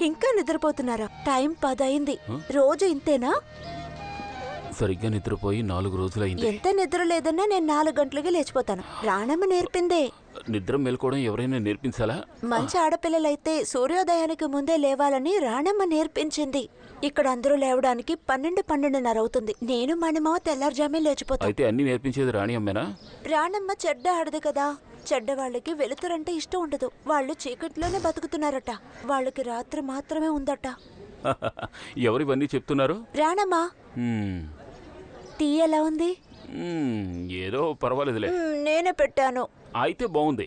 ఇంకా నిద్రపోతున్నారా? టైం 10 అయింది. రోజు ఇంతేనా? సరిగ్గా నిద్రపోయి 4 రోజులైంది. ఎంత నిద్ర లేదన్నా నేను 4 గంటలకి లేచిపోతాను. రాణమ్మ నేర్పిందే. నిద్ర మేల్కోవడం ఎవరైనా నేర్పించాలా? మంచి ఆడపిల్లలైతే సూర్యోదయానికి ముందే లేవాలని రాణమ్మ నేర్పించింది. ఇక్కడ అందరూ లేవడానికి 12:30 అవుతుంది. నేను మణిమావ తెల్లారుజామే లేచిపోతాం. అయితే అన్ని నేర్పించేది రాణి అమ్మేనా? రాణమ్మ చెడ్డ ఆడదు కదా. చెడ్డవాళ్ళకి వెలుతురంటే ఇష్టం ఉండదు. వాళ్ళు చీకట్లోనే బతుకుతున్నారట. వాళ్ళకి రాత్రి మాత్రమే ఉందట. ఎవరివన్నీ చెప్తున్నారు? రాణమ్మ. టీ ఎలా ఉంది? ఏదో పర్వాలేదులే. నేనే పెట్టాను. అయితే బాగుంది.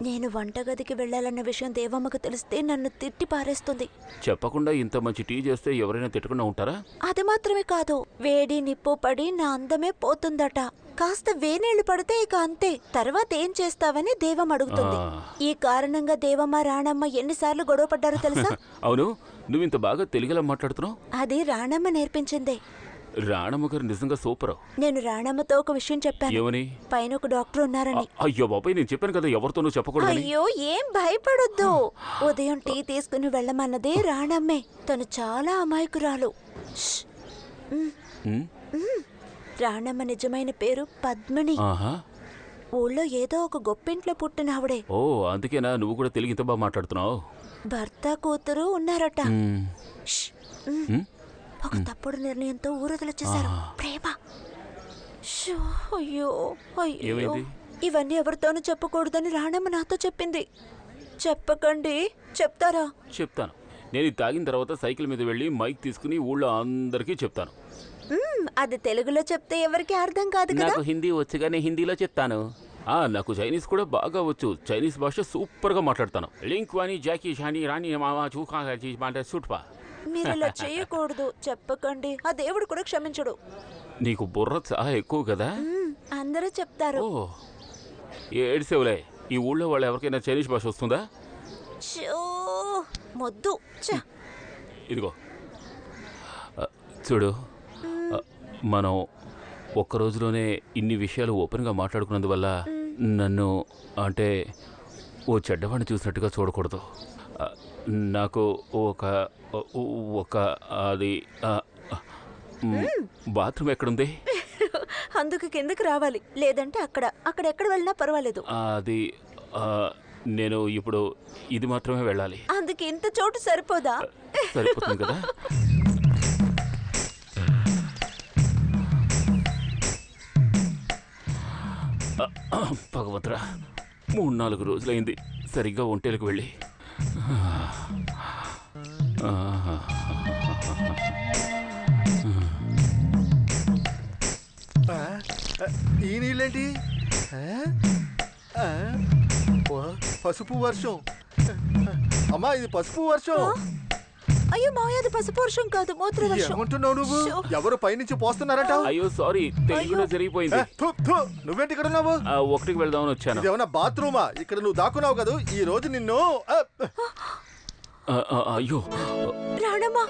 నేను వంటగదికి వెళ్ళాలన్న విషయం దేవమ్మకు తెలిస్తే నన్ను తిట్టి పారేస్తుంది. చెప్పకుండా ఇంత మంచి టీ చేస్తే ఎవరైనా తిట్టకుండా ఉంటారా? అది మాత్రమే కాదు, వేడి నిప్పు పడి నా అందమే పోతుందట. కాస్త వేనేళ్లు పడితే ఇక అంతే. తర్వాత ఏం చేస్తావని దేవమ్మ అడుగుతుంది. ఈ కారణంగా దేవమ్మ రాణమ్మ ఎన్నిసార్లు గొడవ పడ్డారో తెలుసా? అవును, నువ్వు ఇంత బాగా తెలుగులో మాట్లాడుతున్నావు. అది రాణమ్మ నేర్పించిందే. రాణమ్మ గారు నిజంగా సూపర్. నేను రాణమ్మతో ఒక విషయం చెప్పాను. ఏమని? పైన ఒక డాక్టర్ ఉన్నారని. అయ్యో బాబాయ్, నేను చెప్పాను కదా ఎవరితోనూ చెప్పకూడదు. అయ్యో ఏం భయపడొద్దు. ఉదయం టీ తీసుకుని వెళ్ళమన్నదే రాణమ్మే. తను చాలా అమాయకురాలు. రాణమ్మ నిజమైన పేరు పద్మిని. ఊళ్ళో ఏదో ఒక గొప్పింట్లో పుట్టిన ఆవిడే. ఓ, అందుకేనా నువ్వు కూడా తెలుగు ఇంత బాగా మాట్లాడుతున్నావు? భర్త కూతురు ఉన్నారట. ఒక తప్పుడు నిర్ణయంతో ఊరదలొచ్చేశారు. ప్రేమ. అయ్యో అయ్యో, ఇవన్నీ ఎవరితోనూ చెప్పకూడదని రాణమ్మ నాతో చెప్పింది. చెప్పకండి. చెప్తారా? చెప్తాను. నేను తాగిన తర్వాత సైకిల్ మీద వెళ్ళి మైక్ తీసుకుని ఊళ్ళో అందరికీ చెప్తాను. అది తెలుగులో చెప్తే ఎవరికి అర్థం కాదు కదా. నాకు హిందీ వచ్చుగా, నేను హిందీలో చెప్తాను. నాకు చైనీస్ కూడా బాగా వచ్చు. చైనీస్ భాష సూపర్ గా మాట్లాడతాను. లింక్ వాణి జాకీ షాని రాణి మామా చూకా సుట్పా. మీరు ఇలా చేయకూడదు. చెప్పకండి. ఆ దేవుడు కూడా క్షమించడు. నీకు బుర్ర చాలా ఎక్కువ కదా. అందరూ చెప్తారు. ఏడ్సేవులే. ఈ ఊళ్ళో వాళ్ళు ఎవరికైనా చైనీస్ భాష వస్తుందా? మొద్దు. ఇదిగో చూడు, మనం ఒక్క రోజులోనే ఇన్ని విషయాలు ఓపెన్గా మాట్లాడుకున్నందువల్ల నన్ను అంటే ఓ చెడ్డవాడిని చూసినట్టుగా చూడకూడదు. నాకు ఒక అది బాత్రూమ్ ఎక్కడుంది? అందుకు కిందకి రావాలి. లేదంటే అక్కడెక్కడ వెళ్ళినా పర్వాలేదు. అది నేను ఇప్పుడు ఇది మాత్రమే వెళ్ళాలి. అందుకు ఇంత చోటు సరిపోదా? సరిపోతుంది కదా. భగవంతుడా, 3-4 రోజులైంది సరిగ్గా ఒంటేలకు వెళ్ళి. ఈ నీళ్ళేంటి? పసుపు వర్షం. అమ్మా, ఇది పసుపు వర్షం. అయ్యో మావయ్య, అది పసుపు వర్షం కాదు, మూత్ర వర్షం. ఏమంటున్నావు నువ్వు? ఎవరు పైనుంచి పోస్తున్నారట? అయ్యో సారీ, తెలుగులో జరిగిపోయింది. నువ్వేంటి ఇక్కడ ఉన్నావు? ఒకటికి వెళ్దామని వచ్చాను. ఇదేమన్నా బాత్రూమా? ఇక్కడ నువ్వు దాక్కున్నావు కదా. ఈ రోజు నిన్ను. అయ్యో రాణమ్మా,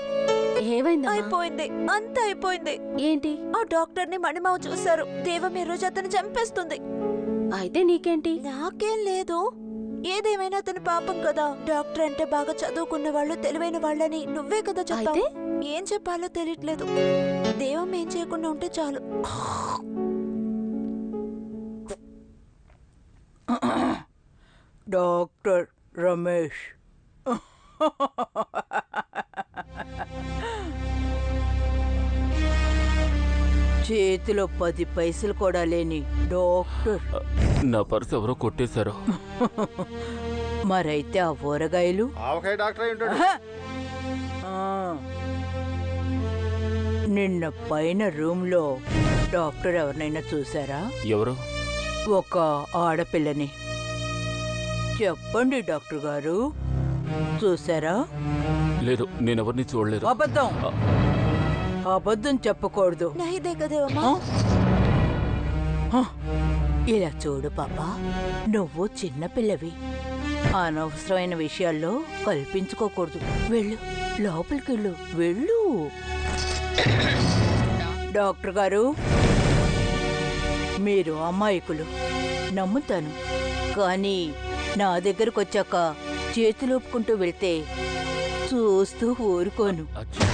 ఏమైంది? అయిపోయింది, అంతా అయిపోయింది. ఏంటి? ఆ డాక్టర్ ని మణిమావ చూశారు. దేవం ఈ రోజు అతను చంపేస్తుంది. అయితే నీకేంటి? నాకేం లేదు. ఏదేమైనా అతని పాపం కదా. డాక్టర్ అంటే బాగా చదువుకున్న వాళ్ళు, తెలివైన వాళ్ళని నువ్వే కదా చెప్పావు. ఏం చెప్పాలో తెలియట్లేదు. దేవం ఏం చేయకుండా ఉంటే చాలు. డాక్టర్ రమేష్. చేతిలో 10 పైసలు కూడా లేని డాక్టర్. నా పర్సు ఎవరో కొట్టేశారు. మరైతే ఆ ఊరగాయలు? ఆవకాయ డాక్టర్ ఉంటాడు. నిన్న పైన రూమ్ లో డాక్టర్ ఎవరినైనా చూసారా? ఎవరు? ఒక ఆడపిల్లని. చెప్పండి డాక్టర్ గారు, చూసారా? లేదు, నేనెవరిని చూడలేదు. అబద్ధం. అబద్ధం చెప్పకూడదు. ఇలా చూడు పాపా, నువ్వు చిన్నపిల్లవి. అనవసరమైన విషయాల్లో కల్పించుకోకూడదు. వెళ్ళు, లోపలికి వెళ్ళు, వెళ్ళు. డాక్టర్ గారు, మీరు అమాయకులు, నమ్ముతాను. కానీ నా దగ్గరకు వచ్చాక చేతులోపుకుంటూ వెళ్తే చూస్తూ ఊరుకోను. అచ్చా.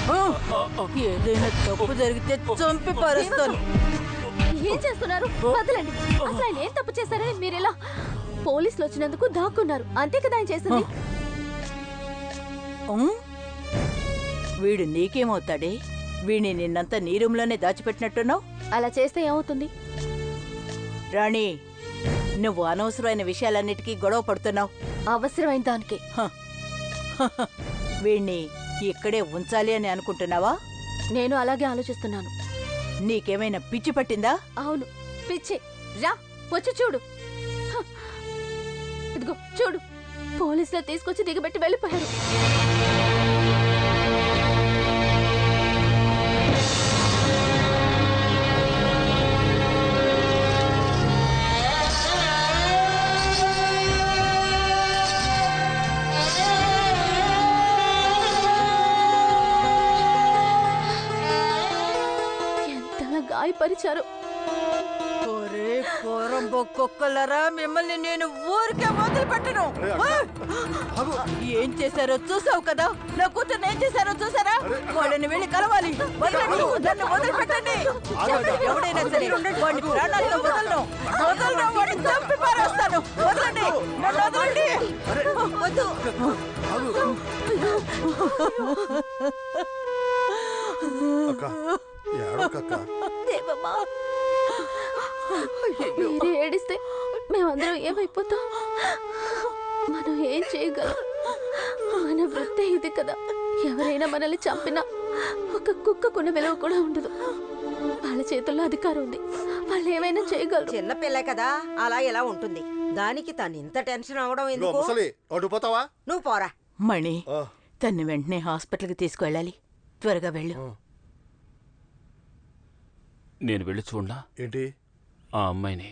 ఏదైనా తప్పు జరిగితే చంపి పారేస్తాను. ఏం చేస్తున్నారు? వదలండి. అసలు ఆయన ఏం తప్పు చేశారని మీరు ఇలా పోలీసులు వచ్చినందుకు దాక్కున్నారు, అంతే కదా ఆయన చేసింది. ఉమ్? వీడు నీకేమవుతాడే? వీడిని నిన్నంతా నీ రూమ్లోనే దాచిపెట్టినట్టున్నావు. అలా చేస్తే ఏమవుతుంది? రాణి, నువ్వు అనవసరమైన విషయాలన్నిటికీ గొడవ పడుతున్నావు. అవసరమైన దానికే. వీణ్ణి ఇక్కడే ఉంచాలి అని అనుకుంటున్నావా? నేను అలాగే ఆలోచిస్తున్నాను. నీకేమైనా పిచ్చి పట్టిందా? అవును, పిచ్చి. రా, వచ్చి చూడు. హ. ఇదిగో చూడు, పోలీసులు తీసుకొచ్చి దిగబెట్టి వెళ్ళిపోయారు. ఎంతలా గాయపరిచారు. ఒరే కుక్కలరా, మిమ్మల్ని నేను ఊరికే వదిలిపెట్టను. ఆగు. ఏం చేశారో చూసావు కదా, నా కూతుర్ని ఏం చేశారో చూసారా? వాళ్ళని వెళ్ళి కలవాలి. వదలండి, నన్ను వదిలిపెట్టండి. ఎవడైనా సరే వాడిని ప్రాణాలతో వదలను. వాడిని చంపి పారేస్తాను. వదలండి, నన్ను వదలండి. వద్దు. అక్క ఏడవకక్క. దేవమ్మా, మీరే ఏడిస్తే మేమందరం ఏమైపోతాం? మనం ఏం చేయగలం? మన వృత్తే ఇది కదా. ఎవరైనా మనల్ని చంపినా ఒక కుక్కకున్న విలువ కూడా ఉండదు. వాళ్ళ చేతుల్లో అధికారం ఉంది, వాళ్ళు ఏమైనా చేయగలరు. చిన్నపిల్ల కదా, అలా ఎలా ఉంటుంది. దానికి తను ఇంత టెన్షన్ అవడం ఇదిగో ఎందుకు? ముసలి అడ్డుపోతావా? నువ్వు పోరా. మణి, ఆ, తన్ని వెంటనే హాస్పిటల్కి తీసుకువెళ్ళాలి. త్వరగా వెళ్ళు. నేను వెళ్ళి చూడనా ఏంటి? ఆ అమ్మాయిని?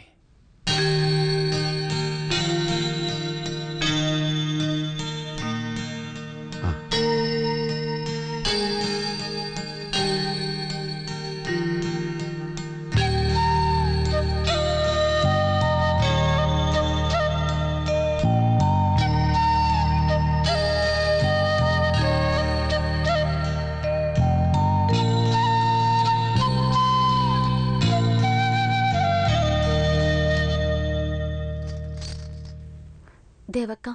దేవక్క,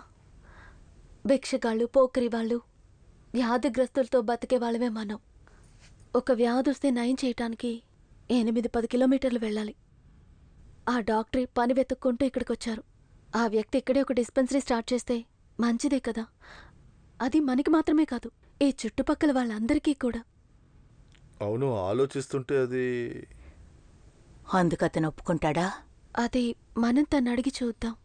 భిక్షగాళ్ళు, పోకరి వాళ్ళు, వ్యాధిగ్రస్తులతో బతికే వాళ్ళమే మనం. ఒక వ్యాధి వస్తే నయం చేయటానికి 8-10 కిలోమీటర్లు వెళ్ళాలి. ఆ డాక్టరే పని వెతుక్కుంటూ ఇక్కడికి వచ్చారు. ఆ వ్యక్తి ఇక్కడే ఒక డిస్పెన్సరీ స్టార్ట్ చేస్తే మంచిదే కదా. అది మనకి మాత్రమే కాదు, ఈ చుట్టుపక్కల వాళ్ళందరికీ కూడా. అవును, ఆలోచిస్తుంటే అది అందుకు అతను ఒప్పుకుంటాడా? అది మనం తను అడిగి చూద్దాం.